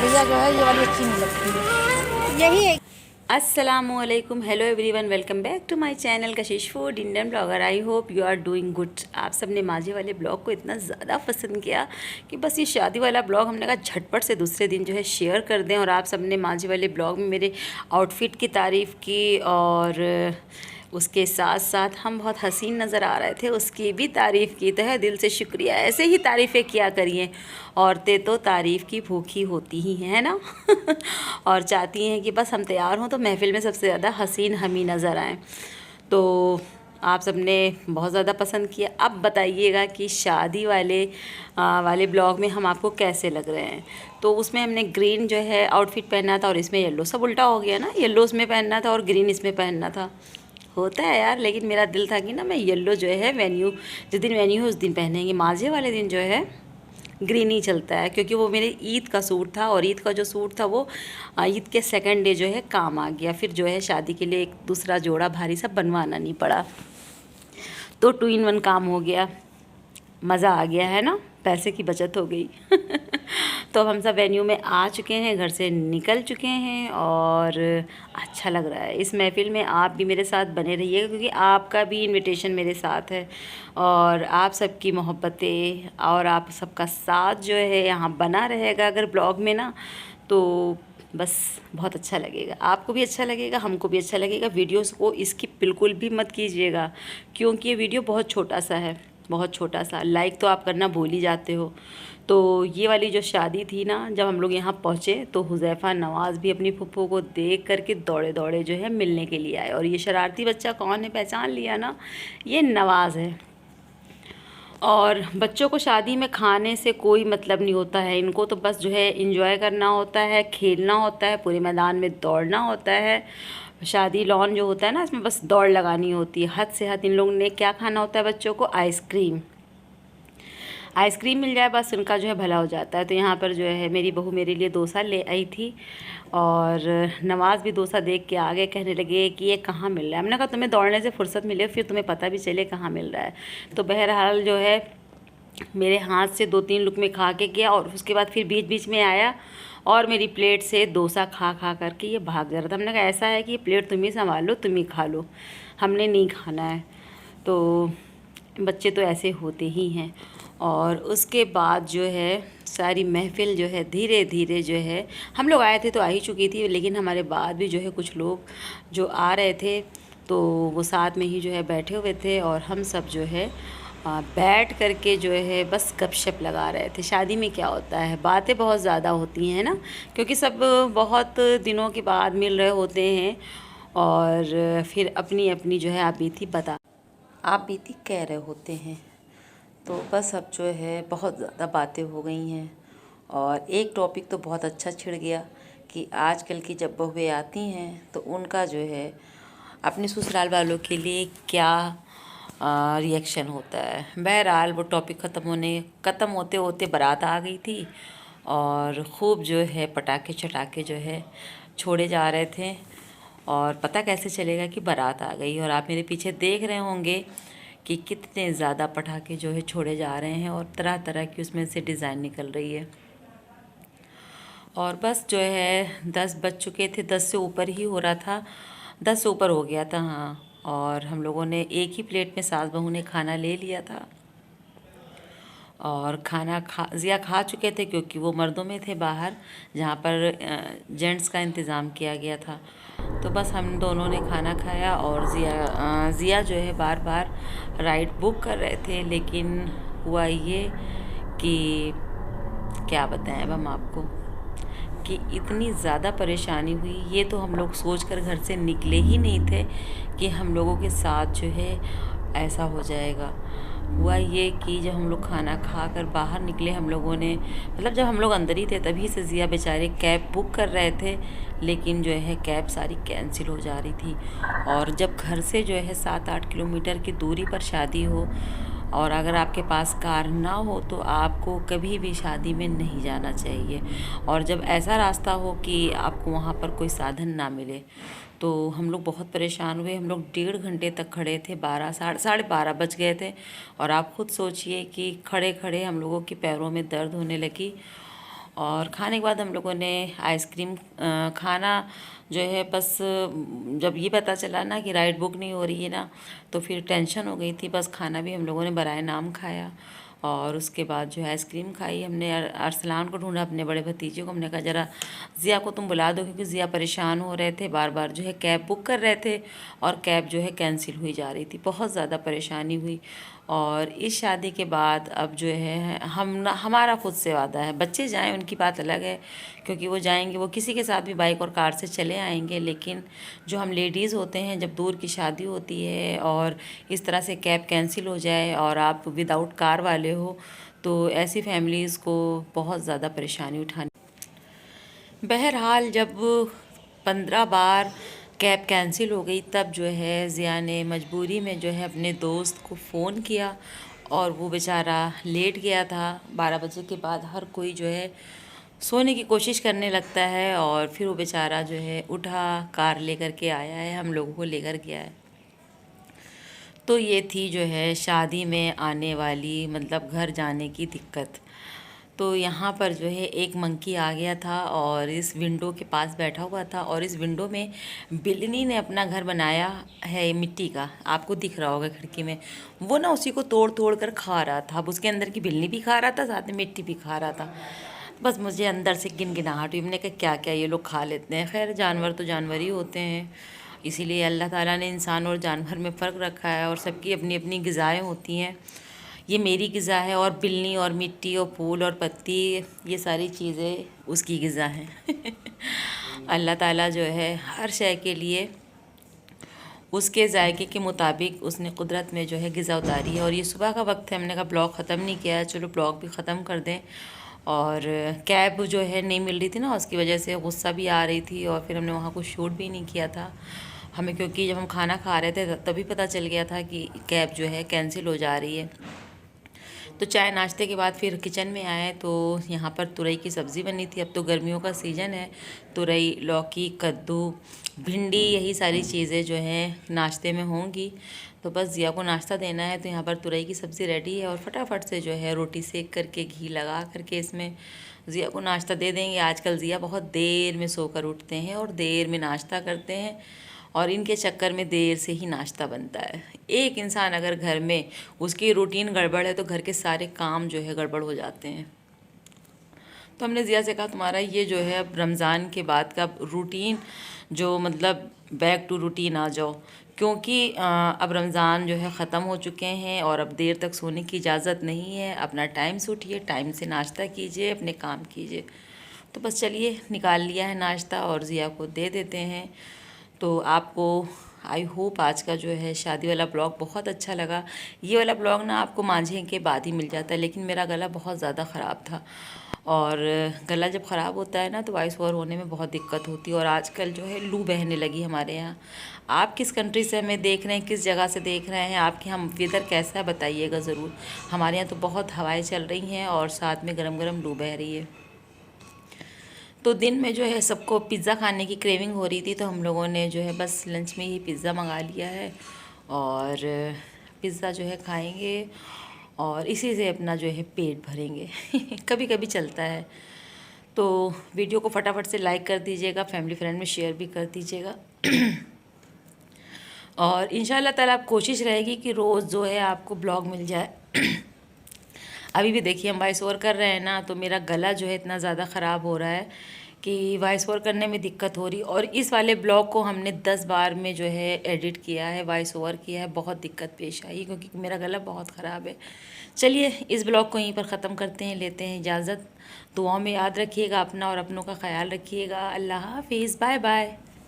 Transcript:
भैया जो है ये वाली अच्छी नहीं लगती। यही है। अस्सलामुअलैकुम, hello everyone, welcome back to my channel Kashish food Indian blogger. I hope you are doing good. आप सब ने माजी वाले ब्लॉग को इतना ज़्यादा पसंद किया कि बस ये शादी वाला ब्लॉग हमने कहा झटपट से दूसरे दिन जो है शेयर कर दें। और आप सब ने माजी वाले ब्लॉग में मेरे आउटफिट की तारीफ़ की और उसके साथ साथ हम बहुत हसीन नज़र आ रहे थे उसकी भी तारीफ़ की। तो है दिल से शुक्रिया, ऐसे ही तारीफ़ें किया करिए। औरतें तो तारीफ़ की भूखी होती ही हैं, है ना। और चाहती हैं कि बस हम तैयार हों तो महफ़िल में सबसे ज़्यादा हसीन हम ही नज़र आएँ। तो आप सबने बहुत ज़्यादा पसंद किया। अब बताइएगा कि शादी वाले ब्लॉग में हम आपको कैसे लग रहे हैं। तो उसमें हमने ग्रीन जो है आउटफिट पहना था और इसमें येलो, सब उल्टा हो गया ना। येलो इसमें पहनना था और ग्रीन इसमें पहनना था। होता है यार, लेकिन मेरा दिल था कि ना मैं येलो जो है वेन्यू, जिस दिन वेन्यू है उस दिन पहनेंगे। माझे वाले दिन जो है ग्रीन ही चलता है, क्योंकि वो मेरे ईद का सूट था और ईद का जो सूट था वो ईद के सेकंड डे जो है काम आ गया। फिर जो है शादी के लिए एक दूसरा जोड़ा भारी सा बनवाना नहीं पड़ा, तो 2 in 1 काम हो गया। मज़ा आ गया है ना, पैसे की बचत हो गई। तो हम सब वेन्यू में आ चुके हैं, घर से निकल चुके हैं और अच्छा लग रहा है। इस महफ़िल में आप भी मेरे साथ बने रहिएगा, क्योंकि आपका भी इनविटेशन मेरे साथ है और आप सबकी मोहब्बतें और आप सबका साथ जो है यहाँ बना रहेगा अगर ब्लॉग में ना, तो बस बहुत अच्छा लगेगा। आपको भी अच्छा लगेगा, हमको भी अच्छा लगेगा। वीडियोस को स्किप बिल्कुल भी मत कीजिएगा, क्योंकि ये वीडियो बहुत छोटा सा है, बहुत छोटा सा। लाइक तो आप करना भूल ही जाते हो। तो ये वाली जो शादी थी ना, जब हम लोग यहाँ पहुँचे तो हुज़ैफ़ा नवाज़ भी अपनी फुप्पो को देख करके दौड़े दौड़े जो है मिलने के लिए आए। और ये शरारती बच्चा कौन है, पहचान लिया ना, ये नवाज़ है। और बच्चों को शादी में खाने से कोई मतलब नहीं होता है, इनको तो बस जो है एंजॉय करना होता है, खेलना होता है, पूरे मैदान में दौड़ना होता है। शादी लॉन जो होता है ना, इसमें बस दौड़ लगानी होती है। हद से हद इन लोगों ने क्या खाना होता है बच्चों को, आइसक्रीम। आइसक्रीम मिल जाए बस उनका जो है भला हो जाता है। तो यहाँ पर जो है मेरी बहू मेरे लिए डोसा ले आई थी और नवाज़ भी डोसा देख के आ गए, कहने लगे कि ये कहाँ मिल रहा है। हमने कहा तुम्हें दौड़ने से फुर्सत मिले फिर तुम्हें पता भी चले कहाँ मिल रहा है। तो बहरहाल जो है मेरे हाथ से 2-3 लुक़मे खा के गया और उसके बाद फिर बीच बीच में आया और मेरी प्लेट से डोसा खा खा करके ये भाग जा रहा था। हमने कहा ऐसा है कि ये प्लेट तुम ही संभाल लो, तुम ही खा लो, हमने नहीं खाना है। तो बच्चे तो ऐसे होते ही हैं। और उसके बाद जो है सारी महफ़िल जो है धीरे धीरे जो है, हम लोग आए थे तो आ ही चुकी थी, लेकिन हमारे बाद भी जो है कुछ लोग जो आ रहे थे तो वो साथ में ही जो है बैठे हुए थे और हम सब जो है बैठ करके जो है बस गपशप लगा रहे थे। शादी में क्या होता है, बातें बहुत ज़्यादा होती हैं ना, क्योंकि सब बहुत दिनों के बाद मिल रहे होते हैं और फिर अपनी अपनी जो है आप बीती कह रहे होते हैं। तो बस अब जो है बहुत ज़्यादा बातें हो गई हैं और एक टॉपिक तो बहुत अच्छा छिड़ गया कि आजकल की जब बहुएँ आती हैं तो उनका जो है अपने ससुराल वालों के लिए क्या रिएक्शन होता है। बहरहाल वो टॉपिक ख़त्म होते होते बारात आ गई थी और ख़ूब जो है पटाखे चटाखे जो है छोड़े जा रहे थे। और पता कैसे चलेगा कि बारात आ गई। और आप मेरे पीछे देख रहे होंगे कि कितने ज़्यादा पटाखे जो है छोड़े जा रहे हैं और तरह तरह की उसमें से डिज़ाइन निकल रही है। और बस जो है 10 बज चुके थे, 10 से ऊपर ही हो रहा था, 10 से ऊपर हो गया था हाँ। और हम लोगों ने एक ही प्लेट में सास बहू ने खाना ले लिया था और खाना ज़िया खा चुके थे, क्योंकि वो मर्दों में थे बाहर जहाँ पर जेंट्स का इंतज़ाम किया गया था। तो बस हम दोनों ने खाना खाया और ज़िया जो है बार बार राइड बुक कर रहे थे, लेकिन हुआ ये कि क्या बताएं अब हम आपको कि इतनी ज़्यादा परेशानी हुई। ये तो हम लोग सोचकर घर से निकले ही नहीं थे कि हम लोगों के साथ जो है ऐसा हो जाएगा। हुआ ये कि जब हम लोग खाना खा कर बाहर निकले, हम लोगों ने मतलब जब हम लोग अंदर ही थे तभी से ज़िया बेचारे कैब बुक कर रहे थे, लेकिन जो है कैब सारी कैंसिल हो जा रही थी। और जब घर से जो है 7-8 किलोमीटर की दूरी पर शादी हो और अगर आपके पास कार ना हो तो आपको कभी भी शादी में नहीं जाना चाहिए। और जब ऐसा रास्ता हो कि आपको वहाँ पर कोई साधन ना मिले, तो हम लोग बहुत परेशान हुए। हम लोग 1.5 घंटे तक खड़े थे, 12 साढ़े 12 बज गए थे। और आप खुद सोचिए कि खड़े खड़े हम लोगों के पैरों में दर्द होने लगी और खाने के बाद हम लोगों ने आइसक्रीम खाना जो है बस जब ये पता चला ना कि राइड बुक नहीं हो रही है ना, तो फिर टेंशन हो गई थी। बस खाना भी हम लोगों ने बराए नाम खाया और उसके बाद जो है आइसक्रीम खाई। हमने अरसलान को ढूंढा, अपने बड़े भतीजे को। हमने कहा ज़रा ज़िया को तुम बुला दो, क्योंकि ज़िया परेशान हो रहे थे, बार बार जो है कैब बुक कर रहे थे और कैब जो है कैंसिल हुई जा रही थी। बहुत ज़्यादा परेशानी हुई। और इस शादी के बाद अब जो है हमारा खुद से वादा है, बच्चे जाएं उनकी बात अलग है, क्योंकि वो जाएंगे, वो किसी के साथ भी बाइक और कार से चले आएंगे। लेकिन जो हम लेडीज़ होते हैं, जब दूर की शादी होती है और इस तरह से कैब कैंसिल हो जाए और आप विदाउट कार वाले हो, तो ऐसी फैमिलीज़ को बहुत ज़्यादा परेशानी उठानी। बहरहाल जब 15 बार कैब कैंसिल हो गई, तब जो है ज़िया ने मजबूरी में जो है अपने दोस्त को फ़ोन किया और वो बेचारा लेट गया था। 12 बजे के बाद हर कोई जो है सोने की कोशिश करने लगता है, और फिर वो बेचारा जो है उठा, कार लेकर के आया है, हम लोगों को लेकर गया है। तो ये थी जो है शादी में आने वाली, मतलब घर जाने की दिक्कत। तो यहाँ पर जो है एक मंकी आ गया था और इस विंडो के पास बैठा हुआ था, और इस विंडो में बिल्ली ने अपना घर बनाया है मिट्टी का, आपको दिख रहा होगा खिड़की में। वो ना उसी को तोड़ तोड़ कर खा रहा था। अब उसके अंदर की बिल्ली भी खा रहा था, साथ में मिट्टी भी खा रहा था। बस मुझे अंदर से गिनगिनाहट हुई। मैंने कहा क्या क्या ये लोग खा लेते हैं। खैर जानवर तो जानवर ही होते हैं, इसीलिए अल्लाह ताला ने इंसान और जानवर में फ़र्क रखा है, और सबकी अपनी अपनी ग़िज़ाएँ होती हैं। ये मेरी ग़िज़ा है, और बिल्ली और मिट्टी और फूल और पत्ती, ये सारी चीज़ें उसकी ग़िज़ा हैं। अल्लाह ताला जो है हर शय के लिए उसके जायके के मुताबिक उसने कुदरत में जो है ग़िज़ा उतारी है। और ये सुबह का वक्त है, हमने कहा ब्लॉग ख़त्म नहीं किया है, चलो ब्लॉग भी ख़त्म कर दें। और कैब जो है नहीं मिल रही थी ना, उसकी वजह से गुस्सा भी आ रही थी, और फिर हमने वहाँ कुछ शूट भी नहीं किया था हमें, क्योंकि जब हम खाना खा रहे थे तभी पता चल गया था कि कैब जो है कैंसिल हो जा रही है। तो चाय नाश्ते के बाद फिर किचन में आए, तो यहाँ पर तुरई की सब्ज़ी बनी थी। अब तो गर्मियों का सीज़न है, तुरई, लौकी, कद्दू, भिंडी, यही सारी चीज़ें जो हैं नाश्ते में होंगी। तो बस ज़िया को नाश्ता देना है, तो यहाँ पर तुरई की सब्ज़ी रेडी है, और फटाफट से जो है रोटी सेक करके घी लगा करके इसमें ज़िया को नाश्ता दे देंगे। आजकल ज़िया बहुत देर में सोकर उठते हैं और देर में नाश्ता करते हैं, और इनके चक्कर में देर से ही नाश्ता बनता है। एक इंसान अगर घर में उसकी रूटीन गड़बड़ है, तो घर के सारे काम जो है गड़बड़ हो जाते हैं। तो हमने ज़िया से कहा तुम्हारा ये जो है अब रमज़ान के बाद का रूटीन, जो मतलब बैक टू रूटीन आ जाओ, क्योंकि अब रमज़ान जो है ख़त्म हो चुके हैं और अब देर तक सोने की इजाज़त नहीं है। अपना टाइम से उठिए, टाइम से नाश्ता कीजिए, अपने काम कीजिए। तो बस चलिए निकाल लिया है नाश्ता और ज़िया को दे देते हैं। तो आपको आई होप आज का जो है शादी वाला ब्लॉग बहुत अच्छा लगा। ये वाला ब्लॉग ना आपको मांझे के बाद ही मिल जाता है, लेकिन मेरा गला बहुत ज़्यादा ख़राब था, और गला जब ख़राब होता है ना तो वॉइस ओवर होने में बहुत दिक्कत होती है। और आजकल जो है लू बहने लगी हमारे यहाँ। आप किस कंट्री से हमें देख रहे हैं, किस जगह से देख रहे हैं, आपके यहाँ वेदर कैसा है बताइएगा ज़रूर। हमारे यहाँ तो बहुत हवाएं चल रही हैं और साथ में गरम गरम लू बह रही है। तो दिन में जो है सबको पिज़्ज़ा खाने की क्रेविंग हो रही थी, तो हम लोगों ने जो है बस लंच में ही पिज़्ज़ा मंगा लिया है, और पिज़्ज़ा जो है खाएंगे और इसी से अपना जो है पेट भरेंगे। कभी कभी चलता है। तो वीडियो को फटाफट से लाइक कर दीजिएगा, फैमिली फ्रेंड में शेयर भी कर दीजिएगा। और इंशाल्लाह ताला आप कोशिश रहेगी कि रोज़ जो है आपको ब्लॉग मिल जाए। अभी भी देखिए हम वॉइस ओवर कर रहे हैं ना, तो मेरा गला जो है इतना ज़्यादा ख़राब हो रहा है कि वॉइस ओवर करने में दिक्कत हो रही। और इस वाले ब्लॉग को हमने 10 बार में जो है एडिट किया है, वॉइस ओवर किया है, बहुत दिक्कत पेश आई क्योंकि मेरा गला बहुत ख़राब है। चलिए इस ब्लॉग को यहीं पर ख़त्म करते हैं, लेते हैं इजाज़त। दुआओं में याद रखिएगा अपना और अपनों का ख्याल रखिएगा। अल्लाह हाफिज़, बाय बाय।